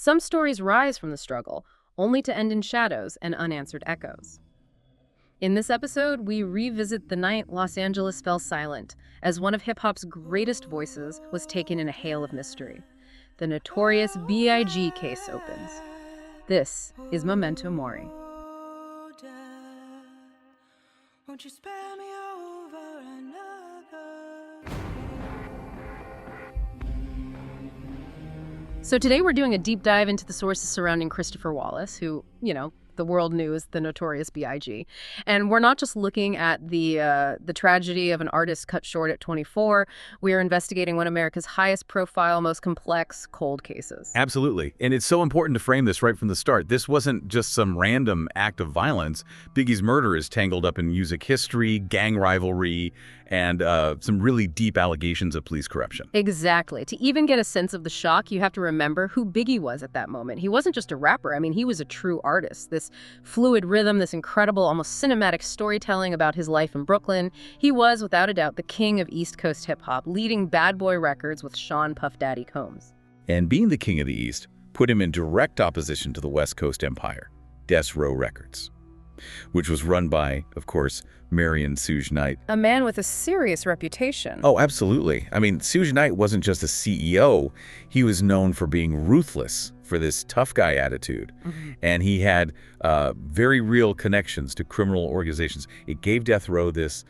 Some stories rise from the struggle, only to end in shadows and unanswered echoes. In this episode, we revisit the night Los Angeles fell silent, as one of hip-hop's greatest voices was taken in a hail of mystery. The Notorious B.I.G. case opens. This is Memento Mori. Won't you spare me over another? So today we're doing a deep dive into the sources surrounding Christopher Wallace, who, the world knew as the Notorious B.I.G. And we're not just looking at the tragedy of an artist cut short at 24. We are investigating one of America's highest profile, most complex cold cases. Absolutely. And it's so important to frame this right from the start. This wasn't just some random act of violence. Biggie's murder is tangled up in music history, gang rivalry, and some really deep allegations of police corruption. Exactly. To even get a sense of the shock, you have to remember who Biggie was at that moment. He wasn't just a rapper. He was a true artist. This fluid rhythm, this incredible, almost cinematic storytelling about his life in Brooklyn. He was, without a doubt, the king of East Coast hip-hop, leading Bad Boy Records with Sean Puff Daddy Combs. And being the king of the East put him in direct opposition to the West Coast empire, Death Row Records, which was run by, of course, Marion Suge Knight. A man with a serious reputation. Oh, absolutely. Suge Knight wasn't just a CEO. He was known for being ruthless, for this tough guy attitude. And he had very real connections to criminal organizations. It gave Death Row this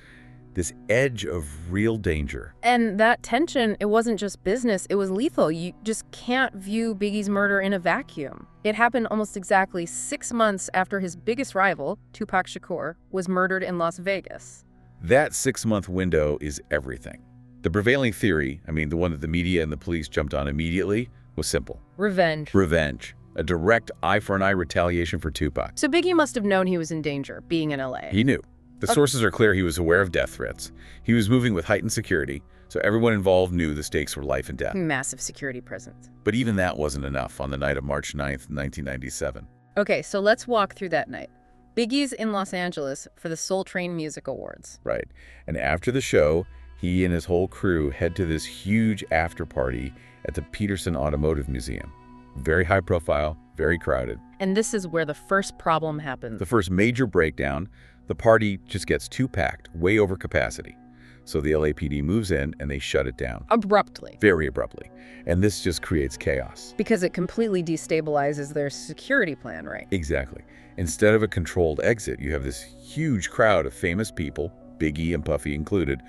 edge of real danger. And that tension, it wasn't just business, it was lethal. You just can't view Biggie's murder in a vacuum. It happened almost exactly 6 months after his biggest rival, Tupac Shakur, was murdered in Las Vegas. That 6-month window is everything. The prevailing theory, the one that the media and the police jumped on immediately, was simple. Revenge. Revenge. A direct eye-for-an-eye retaliation for Tupac. So Biggie must have known he was in danger, being in LA. He knew. The sources are clear he was aware of death threats. He was moving with heightened security, so everyone involved knew the stakes were life and death. Massive security presence. But even that wasn't enough on the night of March 9th, 1997. Okay, so let's walk through that night. Biggie's in Los Angeles for the Soul Train Music Awards. Right. And after the show, he and his whole crew head to this huge after-party at the Petersen Automotive Museum. Very high profile, very crowded. And this is where the first problem happens. The first major breakdown. The party just gets too packed, way over capacity. So the LAPD moves in and they shut it down. Abruptly. Very abruptly. And this just creates chaos. Because it completely destabilizes their security plan, right? Exactly. Instead of a controlled exit, you have this huge crowd of famous people, Biggie and Puffy included,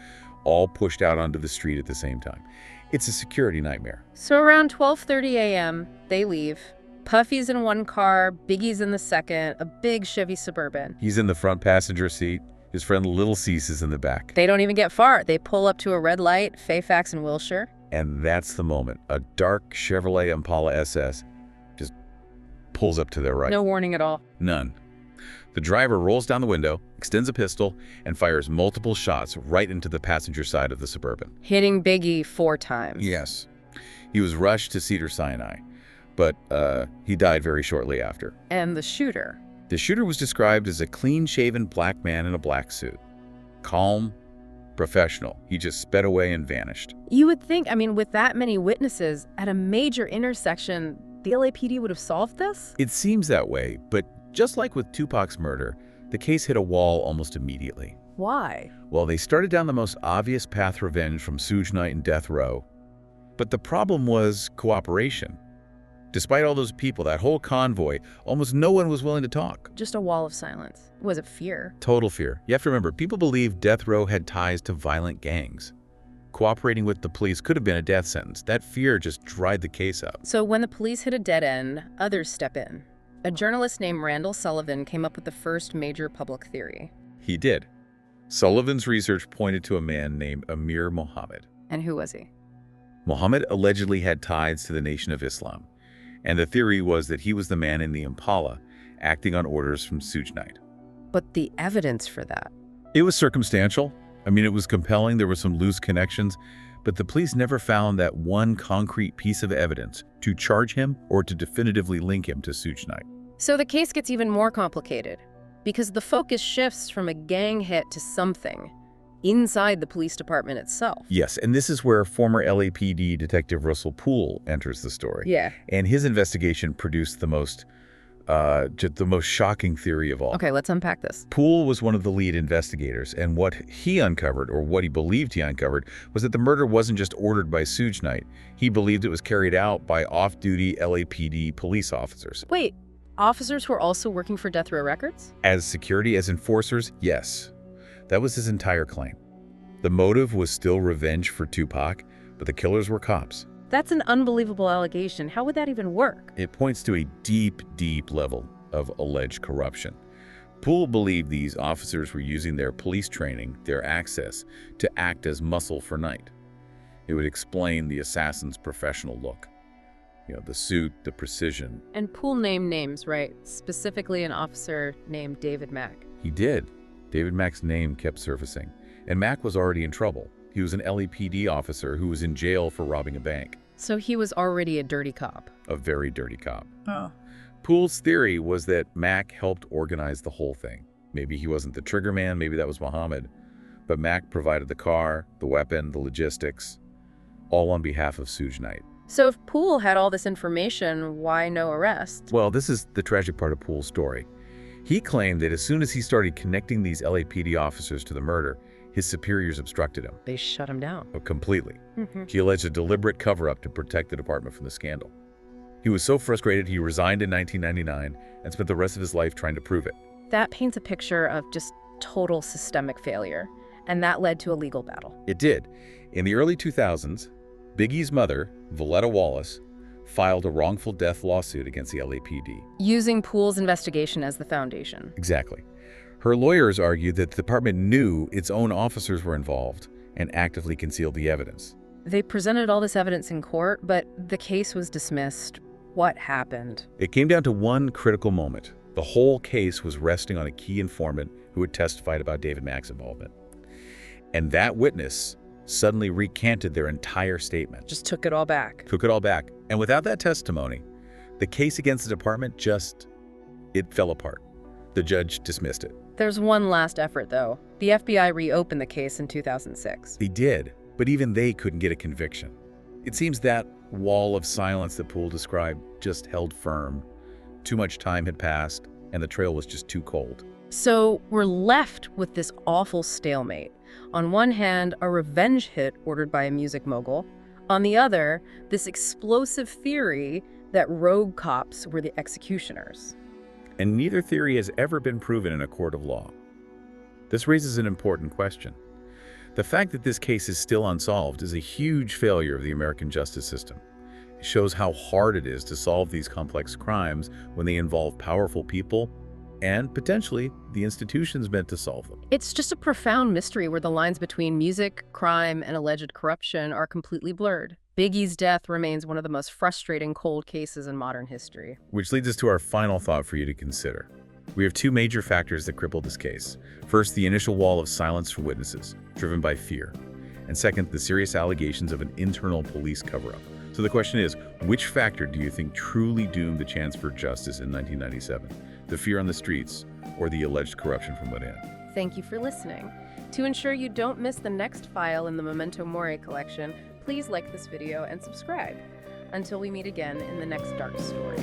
all pushed out onto the street at the same time. It's a security nightmare. So around 12:30 a.m., they leave. Puffy's in one car, Biggie's in the second, a big Chevy Suburban. He's in the front passenger seat. His friend Little Cease is in the back. They don't even get far. They pull up to a red light, Fairfax and Wilshire. And that's the moment. A dark Chevrolet Impala SS just pulls up to their right. No warning at all. None. The driver rolls down the window, extends a pistol, and fires multiple shots right into the passenger side of the Suburban. Hitting Biggie 4 times. Yes. He was rushed to Cedars-Sinai, but he died very shortly after. And the shooter? The shooter was described as a clean-shaven black man in a black suit. Calm, professional. He just sped away and vanished. You would think, with that many witnesses at a major intersection, the LAPD would have solved this? It seems that way, but just like with Tupac's murder, the case hit a wall almost immediately. Why? Well, they started down the most obvious path revenge from Suge Knight and Death Row. But the problem was cooperation. Despite all those people, that whole convoy, almost no one was willing to talk. Just a wall of silence. Was it fear? Total fear. You have to remember, people believed Death Row had ties to violent gangs. Cooperating with the police could have been a death sentence. That fear just dried the case out. So when the police hit a dead end, others step in. A journalist named Randall Sullivan came up with the first major public theory. He did. Sullivan's research pointed to a man named Amir Mohammed. And who was he? Mohammed allegedly had ties to the Nation of Islam. And the theory was that he was the man in the Impala, acting on orders from Suge Knight. But the evidence for that? It was circumstantial. It was compelling. There were some loose connections. But the police never found that one concrete piece of evidence to charge him or to definitively link him to Suge Knight. So the case gets even more complicated, because the focus shifts from a gang hit to something inside the police department itself. Yes, and this is where former LAPD Detective Russell Poole enters the story. Yeah. And his investigation produced the most shocking theory of all. Okay, let's unpack this. Poole was one of the lead investigators, and what he uncovered, or what he believed he uncovered, was that the murder wasn't just ordered by Suge Knight. He believed it was carried out by off-duty LAPD police officers. Wait, officers who are also working for Death Row Records? As security, as enforcers, yes. That was his entire claim. The motive was still revenge for Tupac, but the killers were cops. That's an unbelievable allegation. How would that even work? It points to a deep, deep level of alleged corruption. Poole believed these officers were using their police training, their access, to act as muscle for Knight. It would explain the assassin's professional look. You know, the suit, the precision. And Poole named names, right? Specifically an officer named David Mack. He did. David Mack's name kept surfacing. And Mack was already in trouble. He was an LAPD officer who was in jail for robbing a bank. So he was already a dirty cop. A very dirty cop. Oh. Poole's theory was that Mack helped organize the whole thing. Maybe he wasn't the trigger man, maybe that was Muhammad. But Mack provided the car, the weapon, the logistics, all on behalf of Suge Knight. So if Poole had all this information, why no arrest? Well, this is the tragic part of Poole's story. He claimed that as soon as he started connecting these LAPD officers to the murder, his superiors obstructed him. They shut him down. Completely. He alleged a deliberate cover-up to protect the department from the scandal. He was so frustrated he resigned in 1999 and spent the rest of his life trying to prove it. That paints a picture of just total systemic failure, and that led to a legal battle. It did. In the early 2000s, Biggie's mother, Valletta Wallace, filed a wrongful death lawsuit against the LAPD. Using Poole's investigation as the foundation. Exactly. Her lawyers argued that the department knew its own officers were involved and actively concealed the evidence. They presented all this evidence in court, but the case was dismissed. What happened? It came down to one critical moment. The whole case was resting on a key informant who had testified about David Mack's involvement. And that witness suddenly recanted their entire statement. Just took it all back. Took it all back. And without that testimony, the case against the department it fell apart. The judge dismissed it. There's one last effort, though. The FBI reopened the case in 2006. They did, but even they couldn't get a conviction. It seems that wall of silence that Poole described just held firm. Too much time had passed, and the trail was just too cold. So we're left with this awful stalemate. On one hand, a revenge hit ordered by a music mogul. On the other, this explosive theory that rogue cops were the executioners. And neither theory has ever been proven in a court of law. This raises an important question. The fact that this case is still unsolved is a huge failure of the American justice system. It shows how hard it is to solve these complex crimes when they involve powerful people and, potentially, the institutions meant to solve them. It's just a profound mystery where the lines between music, crime, and alleged corruption are completely blurred. Biggie's death remains one of the most frustrating cold cases in modern history. Which leads us to our final thought for you to consider. We have two major factors that cripple this case. First, the initial wall of silence from witnesses, driven by fear. And second, the serious allegations of an internal police cover-up. So the question is, which factor do you think truly doomed the chance for justice in 1997? The fear on the streets, or the alleged corruption from within? Thank you for listening. To ensure you don't miss the next file in the Memento Mori collection, please like this video and subscribe. Until we meet again in the next dark story.